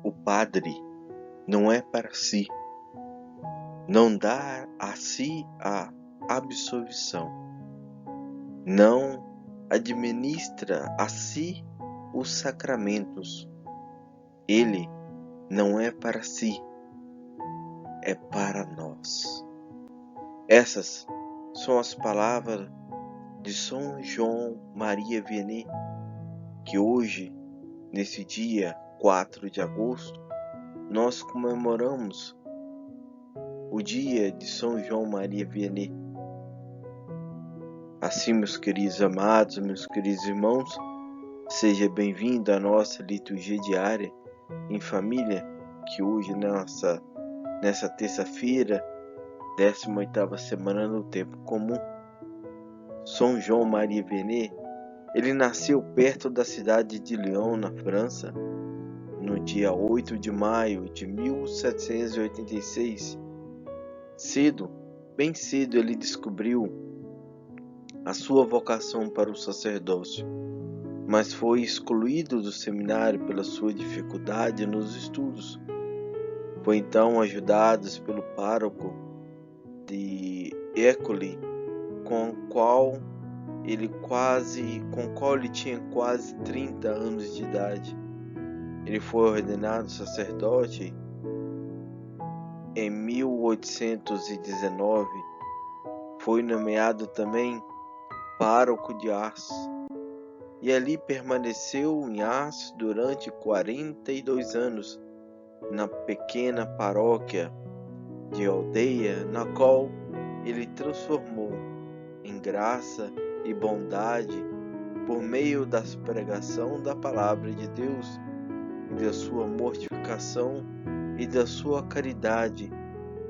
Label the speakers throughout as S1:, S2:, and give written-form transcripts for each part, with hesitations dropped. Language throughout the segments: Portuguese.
S1: o padre não é para si, não dá a si a absolvição, não administra a si os sacramentos. Ele não é para si, é para nós. Essas são as palavras de São João Maria Vianney, que hoje, nesse dia 4 de agosto, nós comemoramos o dia de São João Maria Vianney. Assim, meus queridos amados, meus queridos irmãos, seja bem-vindo à nossa liturgia diária em família, que hoje, nessa terça-feira, 18ª semana do tempo comum. São João Maria Vianney, ele nasceu perto da cidade de Lyon, na França, no dia 8 de maio de 1786. Bem cedo, ele descobriu a sua vocação para o sacerdócio, mas foi excluído do seminário pela sua dificuldade nos estudos. Foi então ajudado pelo pároco de École, com o qual ele tinha quase 30 anos de idade. Ele foi ordenado sacerdote em 1819. Foi nomeado também pároco de Ars, e ali permaneceu em Ars durante 42 anos, na pequena paróquia de aldeia, na qual ele transformou em graça e bondade por meio da pregação da palavra de Deus e da sua mortificação e da sua caridade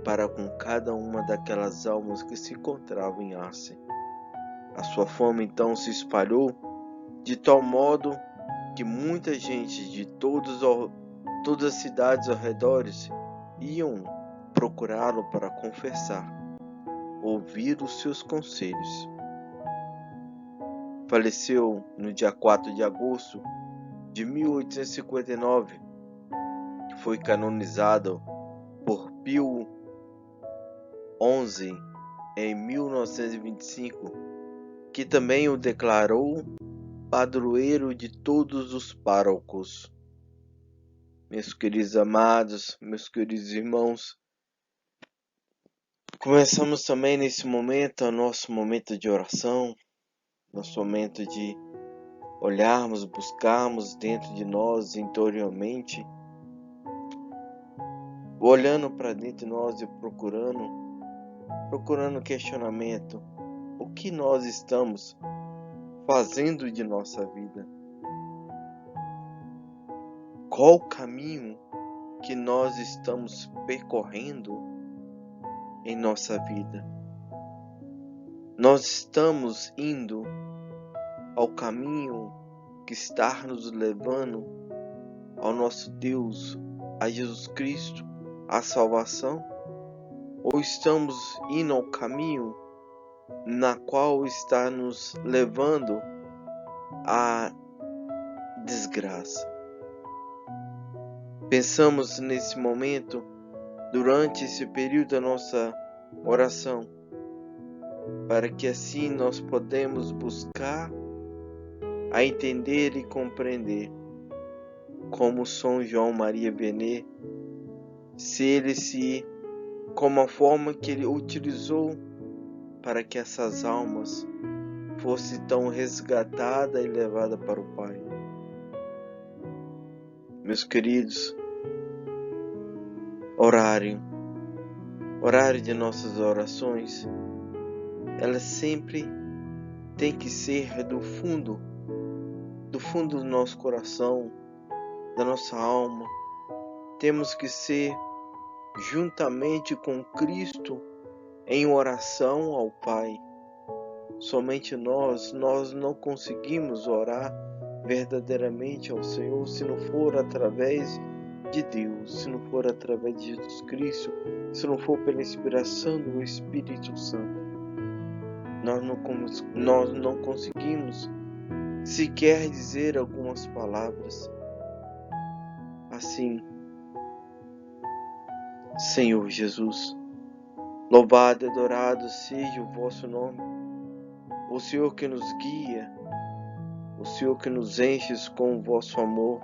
S1: para com cada uma daquelas almas que se encontravam em Ars. A sua fama então se espalhou de tal modo que muita gente de todas as cidades ao redor iam procurá-lo para confessar, ouvir os seus conselhos. Faleceu no dia 4 de agosto de 1859, foi canonizado por Pio XI em 1925, que também o declarou padroeiro de todos os párocos. Meus queridos amados, meus queridos irmãos, começamos também nesse momento, o nosso momento de oração, nosso momento de olharmos, buscarmos dentro de nós interiormente, olhando para dentro de nós e procurando questionamento. O que nós estamos fazendo de nossa vida? Qual o caminho que nós estamos percorrendo em nossa vida? Nós estamos indo ao caminho que está nos levando ao nosso Deus, a Jesus Cristo, a salvação? Ou estamos indo ao caminho na qual está nos levando à desgraça? Pensamos nesse momento, durante esse período da nossa oração, para que assim nós podemos buscar a entender e compreender como São João Maria Vianney, como a forma que ele utilizou para que essas almas fossem tão resgatadas e levadas para o Pai. Meus queridos, horário de nossas orações, elas sempre tem que ser do fundo do nosso coração, da nossa alma. Temos que ser juntamente com Cristo em oração ao Pai. Somente nós não conseguimos orar verdadeiramente ao Senhor se não for através de Deus, se não for através de Jesus Cristo, se não for pela inspiração do Espírito Santo. Nós não conseguimos sequer dizer algumas palavras. Assim, Senhor Jesus. Louvado e adorado seja o vosso nome, o Senhor que nos guia, o Senhor que nos enches com o vosso amor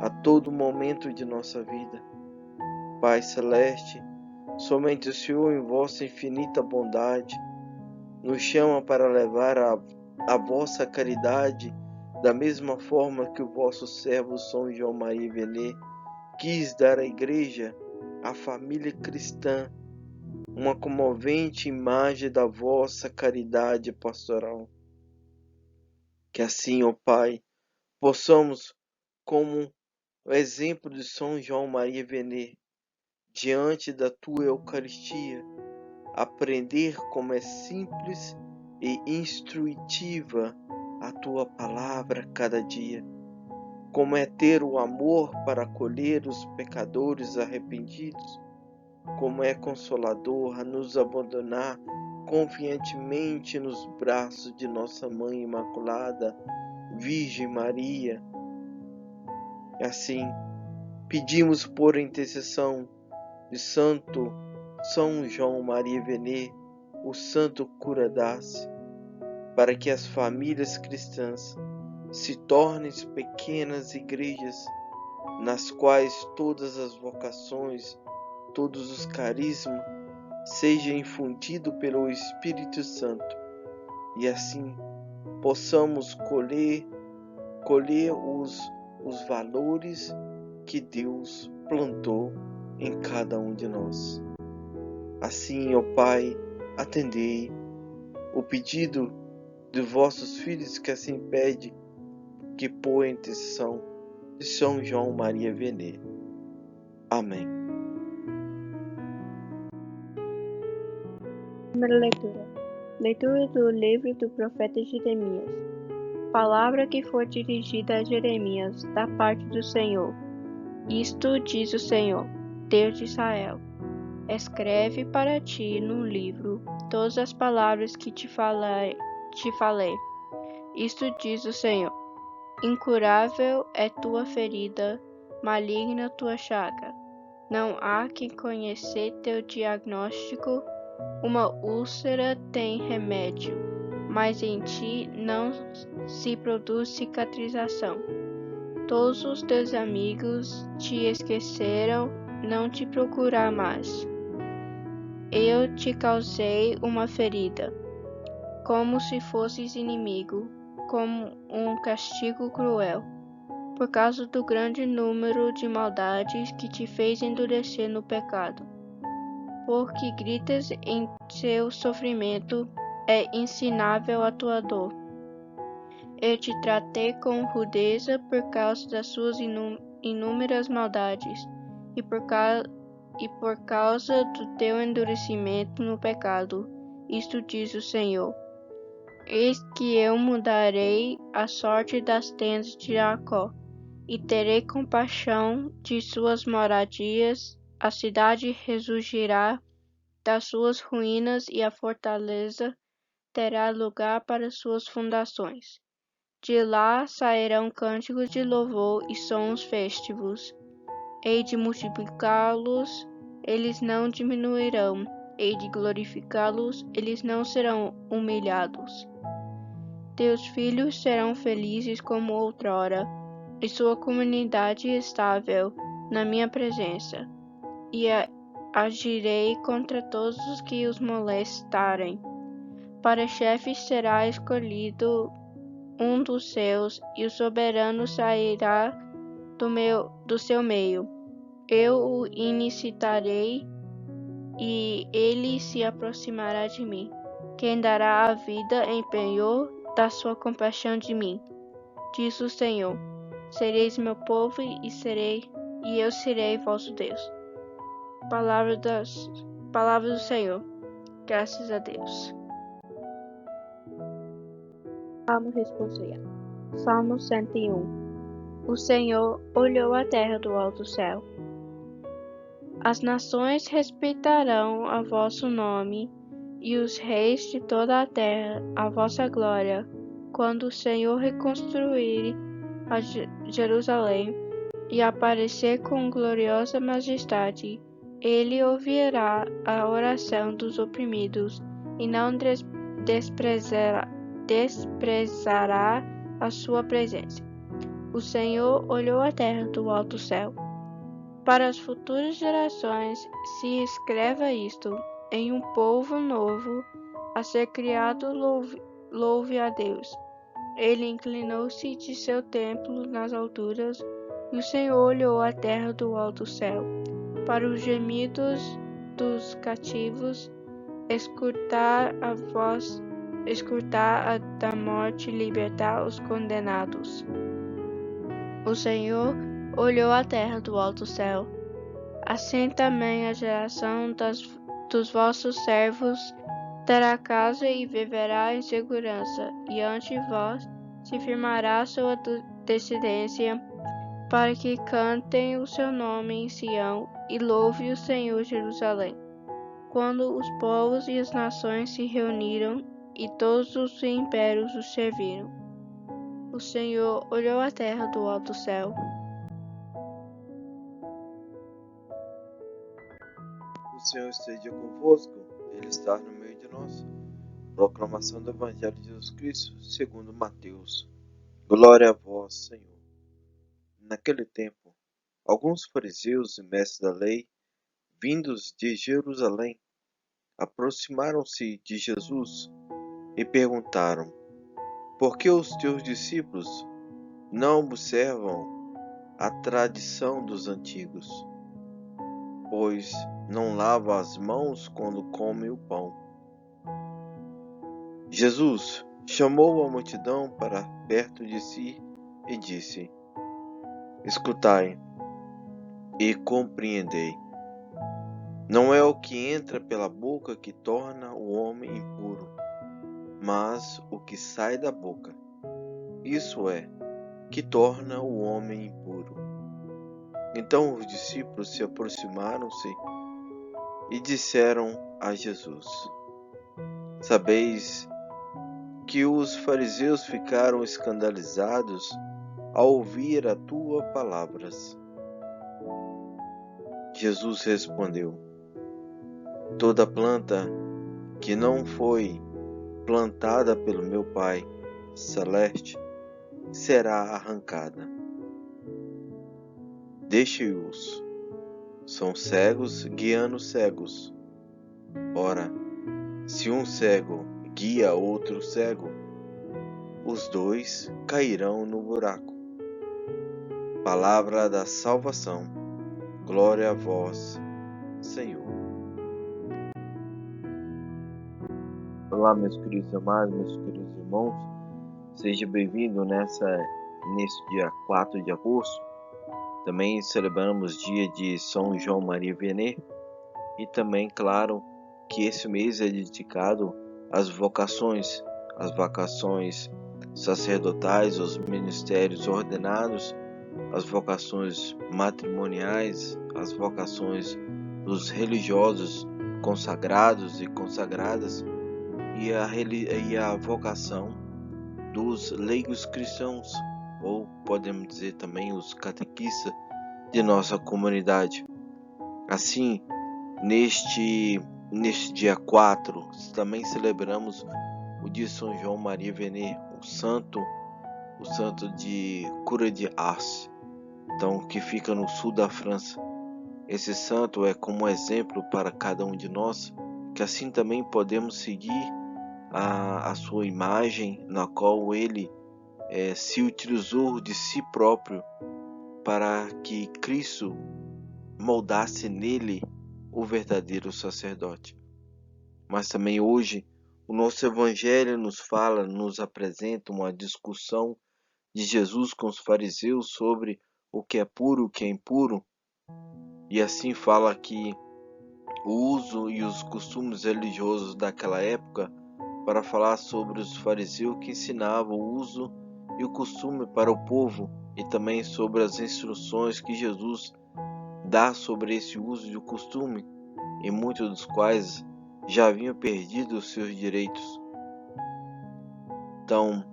S1: a todo momento de nossa vida. Pai Celeste, somente o Senhor em vossa infinita bondade nos chama para levar a vossa caridade da mesma forma que o vosso servo São João Maria Vianney quis dar à Igreja, à família cristã, uma comovente imagem da vossa caridade pastoral. Que assim, ó Pai, possamos, como o exemplo de São João Maria Vianney, diante da tua Eucaristia, aprender como é simples e instrutiva a tua palavra cada dia, como é ter o amor para acolher os pecadores arrependidos, como é consolador a nos abandonar confiantemente nos braços de nossa Mãe Imaculada, Virgem Maria. E assim, pedimos por intercessão de Santo São João Maria Vianney, o Santo Cura d'Ars, para que as famílias cristãs se tornem pequenas igrejas nas quais todas as vocações, todos os carismas sejam infundidos pelo Espírito Santo e assim possamos colher os valores que Deus plantou em cada um de nós. Assim, ó Pai, atendei o pedido de vossos filhos que assim pede, que por intercessão de São João Maria Vianney. Amém.
S2: Primeira leitura. Leitura do livro do profeta Jeremias. Palavra que foi dirigida a Jeremias, da parte do Senhor. Isto diz o Senhor, Deus de Israel. Escreve para ti no livro todas as palavras que te falei. Isto diz o Senhor. Incurável é tua ferida, maligna tua chaga. Não há quem conhecer teu diagnóstico. Uma úlcera tem remédio, mas em ti não se produz cicatrização. Todos os teus amigos te esqueceram, não te procurar mais. Eu te causei uma ferida, como se fosses inimigo, como um castigo cruel, por causa do grande número de maldades que te fez endurecer no pecado. Porque gritas em seu sofrimento, é ensinável a tua dor. Eu te tratei com rudeza por causa das suas inúmeras maldades, e por causa do teu endurecimento no pecado. Isto diz o Senhor. Eis que eu mudarei a sorte das tendas de Jacó, e terei compaixão de suas moradias. A cidade ressurgirá das suas ruínas e a fortaleza terá lugar para suas fundações. De lá sairão cânticos de louvor e sons festivos. Hei de multiplicá-los, eles não diminuirão. Hei de glorificá-los, eles não serão humilhados. Teus filhos serão felizes como outrora, e sua comunidade estável na minha presença. E agirei contra todos os que os molestarem. Para chefe será escolhido um dos seus, e o soberano sairá do seu meio. Eu o incitarei, e ele se aproximará de mim. Quem dará a vida em penhor da sua compaixão de mim? Diz o Senhor. Sereis meu povo, e eu serei vosso Deus. Palavra do Senhor. Graças a Deus. Salmo responsorial. Salmo 101. O Senhor olhou a terra do alto céu. As nações respeitarão a vosso nome, e os reis de toda a terra a vossa glória, quando o Senhor reconstruir a Jerusalém e aparecer com gloriosa majestade Ele ouvirá a oração dos oprimidos e não desprezará a sua presença. O Senhor olhou a terra do alto céu. Para as futuras gerações se escreva isto: em um povo novo a ser criado, louve a Deus. Ele inclinou-se de seu templo nas alturas, e o Senhor olhou a terra do alto céu. Para os gemidos dos cativos, escutar a voz, da morte, libertar os condenados. O Senhor olhou a terra do alto céu. Assim também a geração dos vossos servos terá casa e viverá em segurança, e ante vós se firmará sua descendência, para que cantem o seu nome em Sião e louve o Senhor Jerusalém. Quando os povos e as nações se reuniram e todos os impérios o serviram, o Senhor olhou a terra do alto céu.
S1: O Senhor esteja convosco, Ele está no meio de nós. Proclamação do Evangelho de Jesus Cristo, segundo Mateus. Glória a vós, Senhor. Naquele tempo, alguns fariseus e mestres da lei, vindos de Jerusalém, aproximaram-se de Jesus e perguntaram: por que os teus discípulos não observam a tradição dos antigos? Pois não lavam as mãos quando comem o pão. Jesus chamou a multidão para perto de si e disse: escutai e compreendei. Não é o que entra pela boca que torna o homem impuro, mas o que sai da boca. Isso é, que torna o homem impuro. Então os discípulos se aproximaram-se e disseram a Jesus: sabeis que os fariseus ficaram escandalizados ao ouvir as tuas palavras. Jesus respondeu: toda planta que não foi plantada pelo meu Pai Celeste será arrancada. Deixe-os, são cegos guiando cegos. Ora, se um cego guia outro cego, os dois cairão no buraco. Palavra da salvação. Glória a vós, Senhor. Olá, meus queridos amados, meus queridos irmãos. Seja bem-vindo nesse dia 4 de agosto. Também celebramos o dia de São João Maria Vianney. E também, claro, que esse mês é dedicado às vocações sacerdotais, aos ministérios ordenados, as vocações matrimoniais, as vocações dos religiosos consagrados e consagradas e a vocação dos leigos cristãos, ou podemos dizer também os catequistas de nossa comunidade. Assim, neste dia 4, também celebramos o dia de São João Maria Vianney, o santo de Cura de Ars, então, que fica no sul da França. Esse santo é como exemplo para cada um de nós, que assim também podemos seguir a sua imagem, na qual ele se utilizou de si próprio para que Cristo moldasse nele o verdadeiro sacerdote. Mas também hoje o nosso Evangelho nos apresenta uma discussão de Jesus com os fariseus sobre o que é puro e o que é impuro, e assim fala que o uso e os costumes religiosos daquela época, para falar sobre os fariseus que ensinavam o uso e o costume para o povo, e também sobre as instruções que Jesus dá sobre esse uso e o costume, e muitos dos quais já haviam perdido os seus direitos. Então,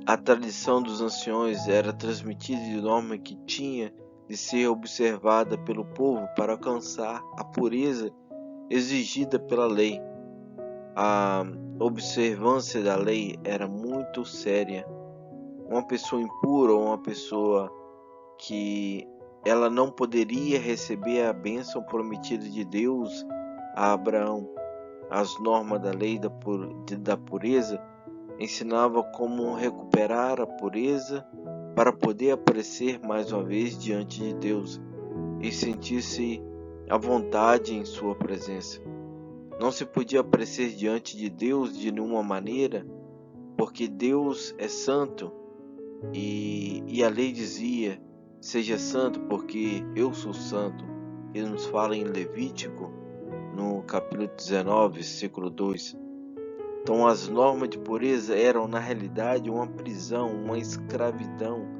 S1: a tradição dos anciões era transmitida de norma que tinha de de ser observada pelo povo para alcançar a pureza exigida pela lei. A observância da lei era muito séria. Uma pessoa impura ou uma pessoa que ela não poderia receber a bênção prometida de Deus a Abraão. As normas da lei da pureza ensinava como recuperar a pureza para poder aparecer mais uma vez diante de Deus e sentir-se à vontade em sua presença. Não se podia aparecer diante de Deus de nenhuma maneira, porque Deus é santo e a lei dizia: seja santo porque eu sou santo. Ele nos fala em Levítico, no capítulo 19, versículo 2. Então as normas de pureza eram na realidade uma prisão, uma escravidão.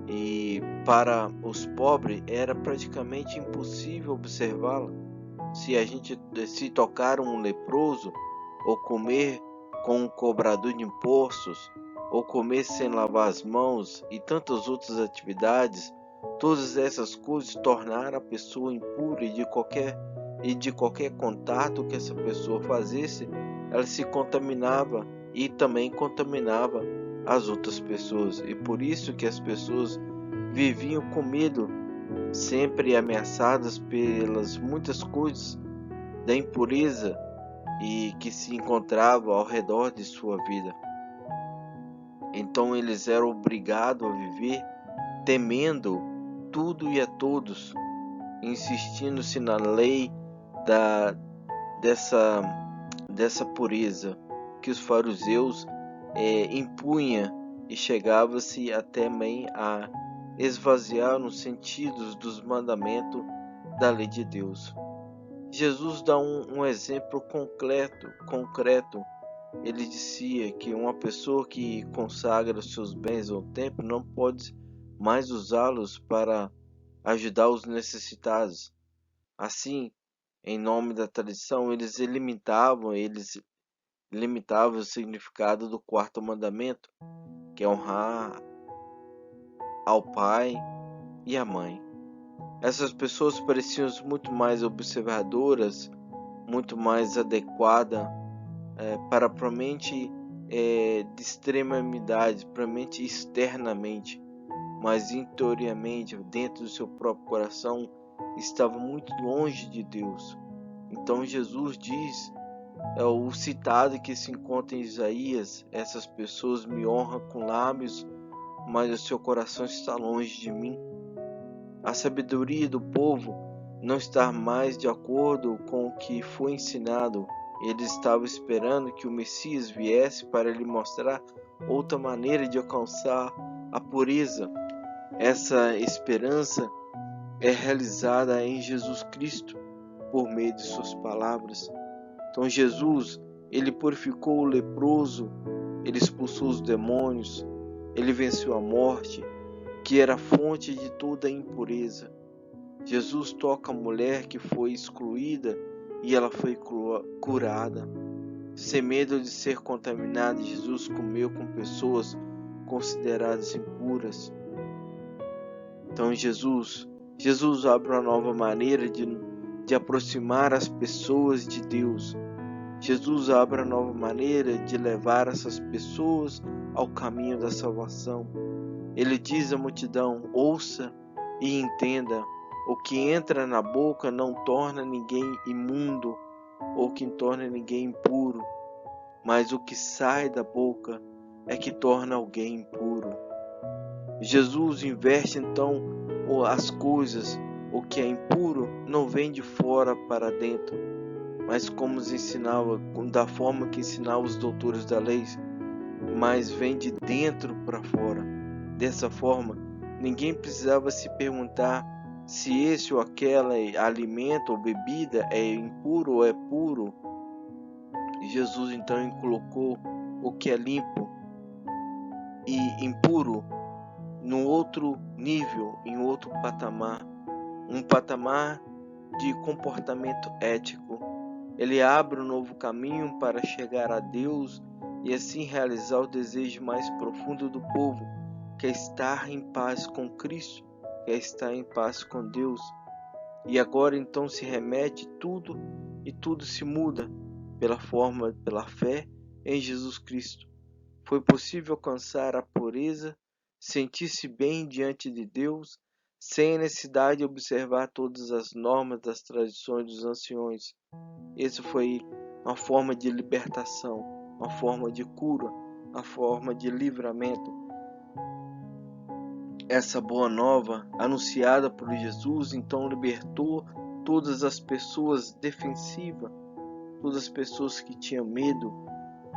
S1: E para os pobres era praticamente impossível observá-la. Se tocar um leproso, ou comer com um cobrador de impostos, ou comer sem lavar as mãos e tantas outras atividades, todas essas coisas tornaram a pessoa impura e de qualquer contato que essa pessoa fazesse, ela se contaminava e também contaminava as outras pessoas. E por isso que as pessoas viviam com medo, sempre ameaçadas pelas muitas coisas da impureza e que se encontrava ao redor de sua vida. Então eles eram obrigados a viver temendo tudo e a todos, insistindo-se na lei dessa pureza que os fariseus impunha e chegava-se até também a esvaziar nos sentidos dos mandamentos da lei de Deus. Jesus dá um exemplo concreto. Ele dizia que uma pessoa que consagra os seus bens ao templo não pode mais usá-los para ajudar os necessitados. Assim, em nome da tradição, eles limitavam o significado do quarto mandamento, que é honrar ao pai e à mãe. Essas pessoas pareciam muito mais observadoras, muito mais adequadas para propriamente de extremidade, propriamente externamente, mas interiormente, dentro do seu próprio coração, estava muito longe de Deus. Então Jesus diz, o citado que se encontra em Isaías: essas pessoas me honram com lábios, mas o seu coração está longe de mim. A sabedoria do povo não está mais de acordo com o que foi ensinado. Eles estavam esperando que o Messias viesse para lhe mostrar outra maneira de alcançar a pureza. Essa esperança é realizada em Jesus Cristo por meio de suas palavras. Então Jesus, ele purificou o leproso, ele expulsou os demônios, ele venceu a morte, que era a fonte de toda a impureza. Jesus toca a mulher que foi excluída e ela foi curada. Sem medo de ser contaminada, Jesus comeu com pessoas consideradas impuras. Então Jesus abre uma nova maneira de aproximar as pessoas de Deus. Jesus abre uma nova maneira de levar essas pessoas ao caminho da salvação. Ele diz à multidão: ouça e entenda, o que entra na boca não torna ninguém imundo ou que torna ninguém impuro, mas o que sai da boca é que torna alguém impuro. Jesus inverte então as coisas. O que é impuro não vem de fora para dentro, mas como nos ensinava, da forma que ensinava os doutores da lei, mas vem de dentro para fora. Dessa forma, ninguém precisava se perguntar se esse ou aquele alimento ou bebida é impuro ou é puro. Jesus então colocou o que é limpo e impuro num outro nível, em outro patamar, um patamar de comportamento ético. Ele abre um novo caminho para chegar a Deus e assim realizar o desejo mais profundo do povo, que é estar em paz com Cristo, quer estar em paz com Deus. E agora então se remete tudo e tudo se muda pela fé em Jesus Cristo. Foi possível alcançar a pureza, sentir-se bem diante de Deus, sem a necessidade de observar todas as normas das tradições dos anciões. Essa foi uma forma de libertação, uma forma de cura, uma forma de livramento. Essa boa nova, anunciada por Jesus, então libertou todas as pessoas defensivas, todas as pessoas que tinham medo,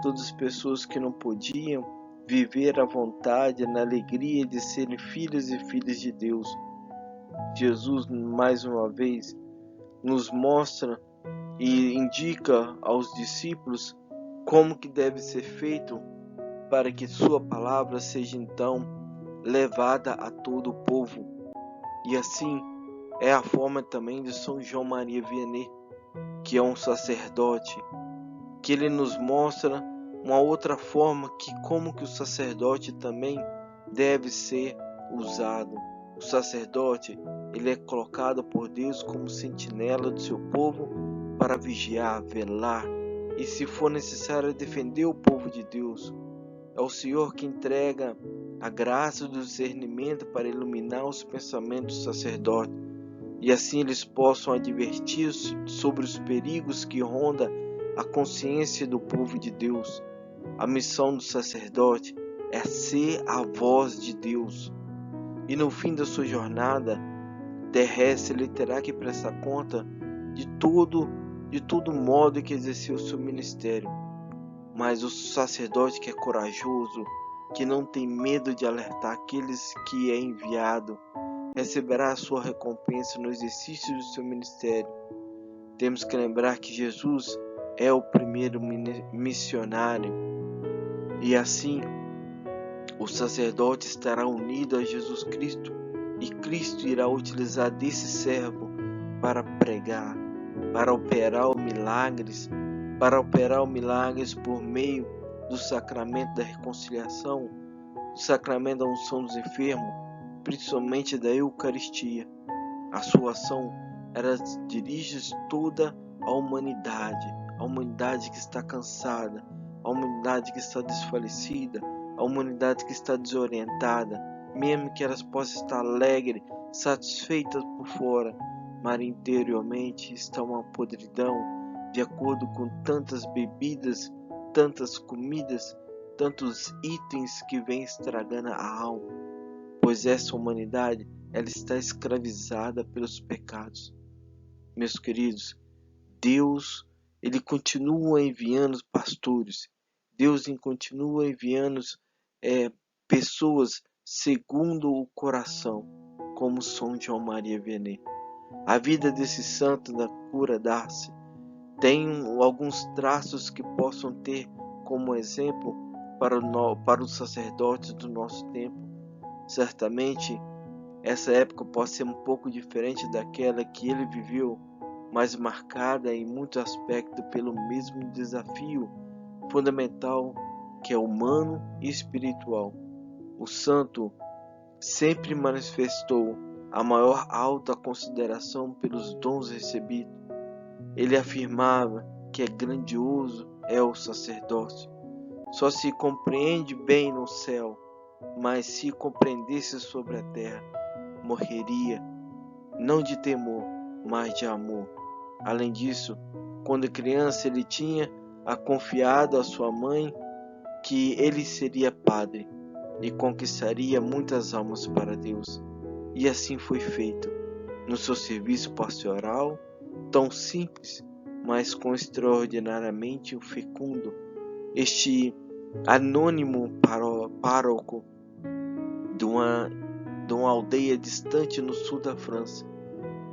S1: todas as pessoas que não podiam viver à vontade, na alegria de serem filhos e filhas de Deus. Jesus, mais uma vez, nos mostra e indica aos discípulos como que deve ser feito para que sua palavra seja então levada a todo o povo. E assim é a forma também de São João Maria Vianney, que é um sacerdote, que ele nos mostra uma outra forma que como que o sacerdote também deve ser usado. O sacerdote, ele é colocado por Deus como sentinela do seu povo para vigiar, velar e, se for necessário, defender o povo de Deus. É o Senhor que entrega a graça do discernimento para iluminar os pensamentos do sacerdote e assim eles possam advertir sobre os perigos que rondam a consciência do povo de Deus. A missão do sacerdote é ser a voz de Deus. E no fim da sua jornada terrestre, ele terá que prestar conta de todo modo que exerceu o seu ministério. Mas o sacerdote que é corajoso, que não tem medo de alertar aqueles que é enviado, receberá a sua recompensa no exercício do seu ministério. Temos que lembrar que Jesus é o primeiro missionário e assim o sacerdote estará unido a Jesus Cristo e Cristo irá utilizar desse servo para pregar, para operar milagres por meio do sacramento da reconciliação, do sacramento da unção dos enfermos, principalmente da Eucaristia. A sua ação dirige toda a humanidade que está cansada, a humanidade que está desfalecida, a humanidade que está desorientada, mesmo que elas possam estar alegres, satisfeitas por fora, mas interiormente está uma podridão, de acordo com tantas bebidas, tantas comidas, tantos itens que vêm estragando a alma, pois essa humanidade ela está escravizada pelos pecados. Meus queridos, Deus ele continua enviando pastores, Deus continua enviando pessoas segundo o coração, como São João Maria Vianney. A vida desse santo da cura d'Ars tem alguns traços que possam ter como exemplo para os sacerdotes do nosso tempo. Certamente, essa época pode ser um pouco diferente daquela que ele viveu, mas marcada em muitos aspectos pelo mesmo desafio fundamental que é humano e espiritual. O santo sempre manifestou a maior alta consideração pelos dons recebidos. Ele afirmava que grandioso é o sacerdócio. Só se compreende bem no céu, mas se compreendesse sobre a terra, morreria, não de temor, mas de amor. Além disso, quando criança ele tinha confiado à sua mãe que ele seria padre e conquistaria muitas almas para Deus. E assim foi feito no seu serviço pastoral, tão simples, mas com extraordinariamente fecundo. Este anônimo pároco de uma aldeia distante no sul da França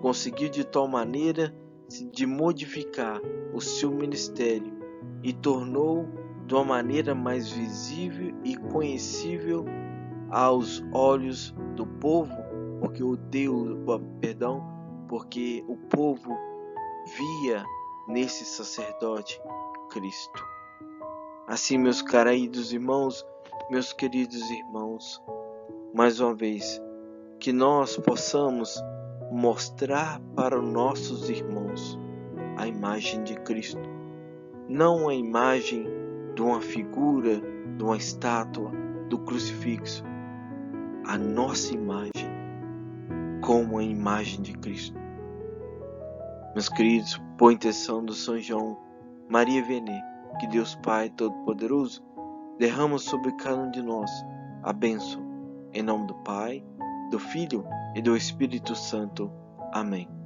S1: conseguiu de tal maneira de modificar o seu ministério e tornou de uma maneira mais visível e conhecível aos olhos do povo, porque o povo via nesse sacerdote Cristo. Assim, meus queridos irmãos, mais uma vez, que nós possamos mostrar para os nossos irmãos a imagem de Cristo, não a imagem de uma figura, de uma estátua, do crucifixo, a nossa imagem como a imagem de Cristo. Meus queridos, por intenção do São João Maria Vianney, que Deus Pai Todo-Poderoso derrama sobre cada um de nós a bênção, em nome do Pai, do Filho e do Espírito Santo. Amém.